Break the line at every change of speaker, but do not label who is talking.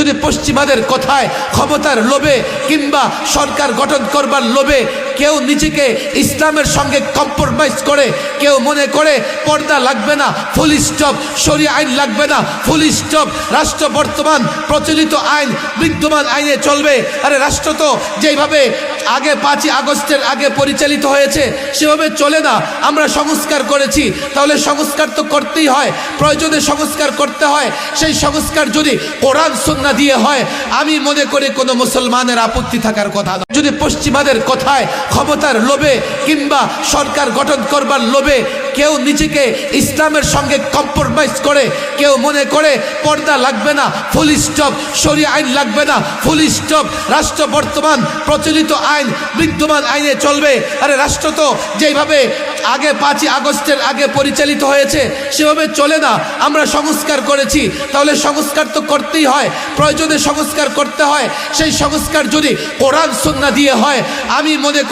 যদি পশ্চিমাদের কথায় ক্ষমতার লোভে কিংবা সরকার গঠন করবার লোভে কেউ নিজেকে ইসলামের সঙ্গে কম্প্রোমাইজ করে, কেউ মনে করে পর্দা লাগবে না, ফুল স্টপ, শরিয়া আইন লাগবে না, ফুল স্টপ, রাষ্ট্র বর্তমান প্রচলিত আইন বিদ্যমান আইনে চলবে। আরে রাষ্ট্র তো যেভাবে আগে 5ই আগস্টের আগে পরিচালিত হয়েছে সেভাবে চলে না, আমরা সংস্কার করেছি, তাহলে সংস্কার তো করতেই হয়, প্রয়োজনে সংস্কার করতে হয়। সেই সংস্কার যদি কোরআন সুন্নাহ দিয়ে হয়, আমি মনে করি কোনো মুসলমানের আপত্তি থাকার কথা না। যদি পশ্চিমাদের কথায় ক্ষমতার লোভে কিংবা সরকার গঠন করবার লোভে কেউ নিজেকে ইসলামের সঙ্গে কম্প্রোমাইজ করে, কেউ মনে করে পর্দা লাগবে না, ফুল স্টপ, শরিয়া আইন লাগবে না, ফুল স্টপ, রাষ্ট্র বর্তমান প্রচলিত আইন বিদ্যমান আইনে চলবে। আরে রাষ্ট্র তো যেভাবে আগে 5ই আগস্টের আগে পরিচালিত হয়েছে সেভাবে চলে না, আমরা সংস্কার করেছি, তাহলে সংস্কার তো করতেই হয়, প্রয়োজনে সংস্কার করতে হয়। সেই সংস্কার যদি কোরআন সুন্নাহ দিয়ে হয়, আমি মনে করি